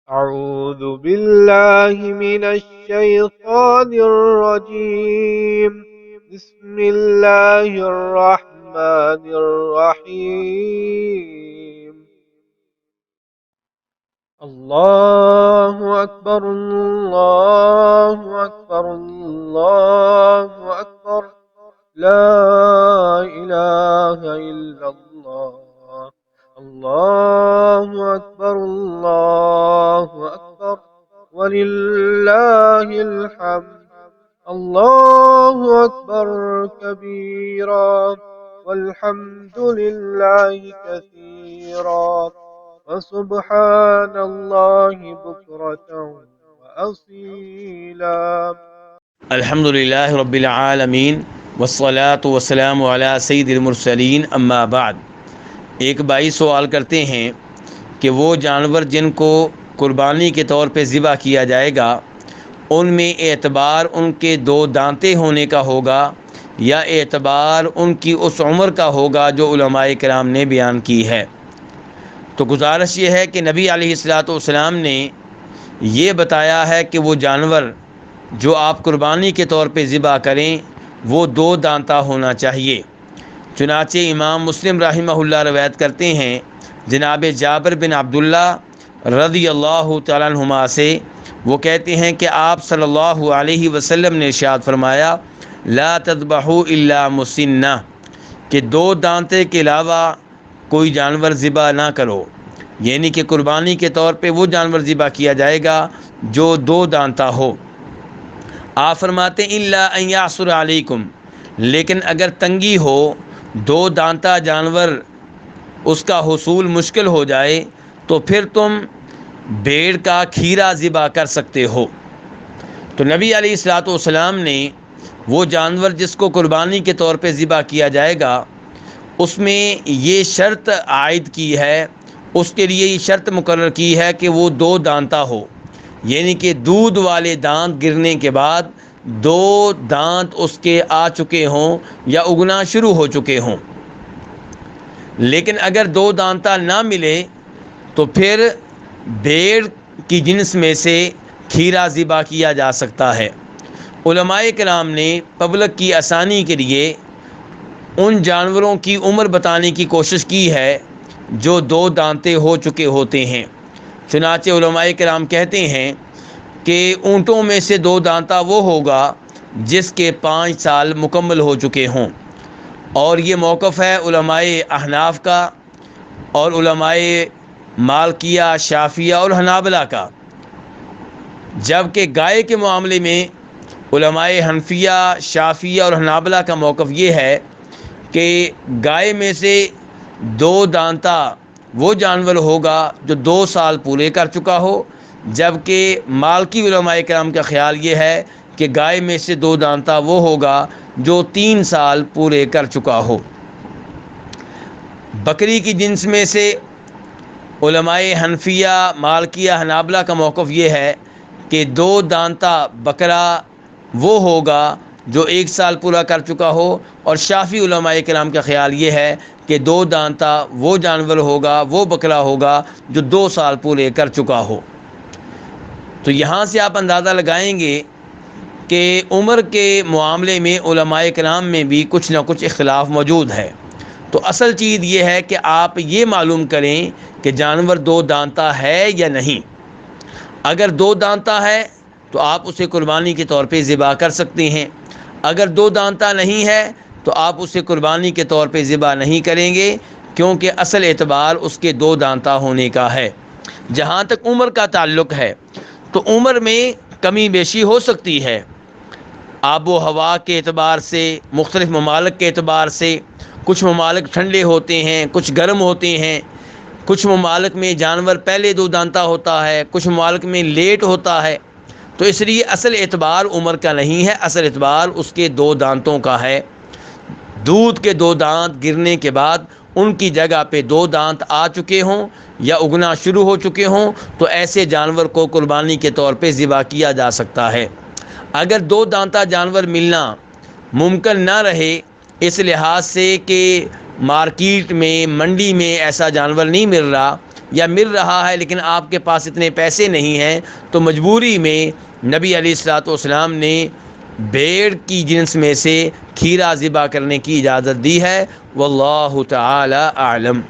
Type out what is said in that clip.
أعوذ بالله من الشيطان الرجيم. بسم الله الرحمن الرحيم. الله أكبر الله أكبر الله أكبر. لا إله إلا الله. الله أكبر الله أكبر ولله الحمد. الله أكبر كبيرا والحمد لله كثيرا وسبحان الله بكرة وأصيلا. الحمد للہ رب العالمین والصلاة والسلام علی سید المرسلین اما بعد۔ ایک بھائی سوال کرتے ہیں کہ وہ جانور جن کو قربانی کے طور پہ ذبح کیا جائے گا ان میں اعتبار ان کے دو دانتے ہونے کا ہوگا یا اعتبار ان کی اس عمر کا ہوگا جو علماء کرام نے بیان کی ہے؟ تو گزارش یہ ہے کہ نبی علیہ الصلاۃ والسلام نے یہ بتایا ہے کہ وہ جانور جو آپ قربانی کے طور پہ ذبح کریں وہ دو دانتا ہونا چاہیے۔ چنانچہ امام مسلم رحمہ اللہ روایت کرتے ہیں جناب جابر بن عبداللہ رضی اللہ تعالیٰ عنہما سے، وہ کہتے ہیں کہ آپ صلی اللہ علیہ وسلم نے ارشاد فرمایا لا تذبحوا الا مسنہ، کہ دو دانتے کے علاوہ کوئی جانور ذبح نہ کرو، یعنی کہ قربانی کے طور پہ وہ جانور ذبح کیا جائے گا جو دو دانتا ہو۔ آپ فرماتے ہیں الا ان یعثر علیکم، لیکن اگر تنگی ہو، دو دانتا جانور اس کا حصول مشکل ہو جائے تو پھر تم بھیڑ کا کھیرا ذبح کر سکتے ہو۔ تو نبی علیہ الصلوۃ والسلام نے وہ جانور جس کو قربانی کے طور پہ ذبح کیا جائے گا اس میں یہ شرط عائد کی ہے، اس کے لیے یہ شرط مقرر کی ہے کہ وہ دو دانتا ہو، یعنی کہ دودھ والے دانت گرنے کے بعد دو دانت اس کے آ چکے ہوں یا اگنا شروع ہو چکے ہوں۔ لیکن اگر دو دانتا نہ ملے تو پھر بھیڑ کی جنس میں سے کھیرا ذبح کیا جا سکتا ہے۔ علماء کرام نے پبلک کی آسانی کے لیے ان جانوروں کی عمر بتانے کی کوشش کی ہے جو دو دانتے ہو چکے ہوتے ہیں۔ چنانچہ علماء کرام کہتے ہیں کہ اونٹوں میں سے دو دانتا وہ ہوگا جس کے 5 سال مکمل ہو چکے ہوں، اور یہ موقف ہے علماء احناف کا اور علماء مالکیہ، شافعیہ اور حنابلہ کا، جبکہ گائے کے معاملے میں علماء حنفیہ، شافعیہ اور حنابلہ کا موقف یہ ہے کہ گائے میں سے دو دانتا وہ جانور ہوگا جو 2 سال پورے کر چکا ہو، جبکہ مالکی علماء کرام کا خیال یہ ہے کہ گائے میں سے دو دانتا وہ ہوگا جو 3 سال پورے کر چکا ہو۔ بکری کی جنس میں سے علماء حنفیہ، مالکیہ، حنابلہ کا موقف یہ ہے کہ دو دانتا بکرا وہ ہوگا جو 1 سال پورا کر چکا ہو، اور شافعی علماء کرام کا خیال یہ ہے کہ دو دانتا وہ جانور ہوگا، وہ بکرا ہوگا جو 2 سال پورے کر چکا ہو۔ تو یہاں سے آپ اندازہ لگائیں گے کہ عمر کے معاملے میں علماء کرام میں بھی کچھ نہ کچھ اختلاف موجود ہے۔ تو اصل چیز یہ ہے کہ آپ یہ معلوم کریں کہ جانور دو دانتا ہے یا نہیں۔ اگر دو دانتا ہے تو آپ اسے قربانی کے طور پہ ذبح کر سکتے ہیں، اگر دو دانتا نہیں ہے تو آپ اسے قربانی کے طور پہ ذبح نہیں کریں گے، کیونکہ اصل اعتبار اس کے دو دانتا ہونے کا ہے۔ جہاں تک عمر کا تعلق ہے تو عمر میں کمی بیشی ہو سکتی ہے، آب و ہوا کے اعتبار سے، مختلف ممالک کے اعتبار سے، کچھ ممالک ٹھنڈے ہوتے ہیں، کچھ گرم ہوتے ہیں، کچھ ممالک میں جانور پہلے دو دانتا ہوتا ہے، کچھ ممالک میں لیٹ ہوتا ہے، تو اس لیے اصل اعتبار عمر کا نہیں ہے، اصل اعتبار اس کے دو دانتوں کا ہے۔ دودھ کے دو دانت گرنے کے بعد ان کی جگہ پہ دو دانت آ چکے ہوں یا اگنا شروع ہو چکے ہوں تو ایسے جانور کو قربانی کے طور پہ ذبح کیا جا سکتا ہے۔ اگر دو دانتا جانور ملنا ممکن نہ رہے اس لحاظ سے کہ مارکیٹ میں، منڈی میں ایسا جانور نہیں مل رہا، یا مل رہا ہے لیکن آپ کے پاس اتنے پیسے نہیں ہیں، تو مجبوری میں نبی علیہ الصلوۃ والسلام نے بھیڑ کی جنس میں سے کھیرا ذبح کرنے کی اجازت دی ہے۔ واللہ تعالی اعلم۔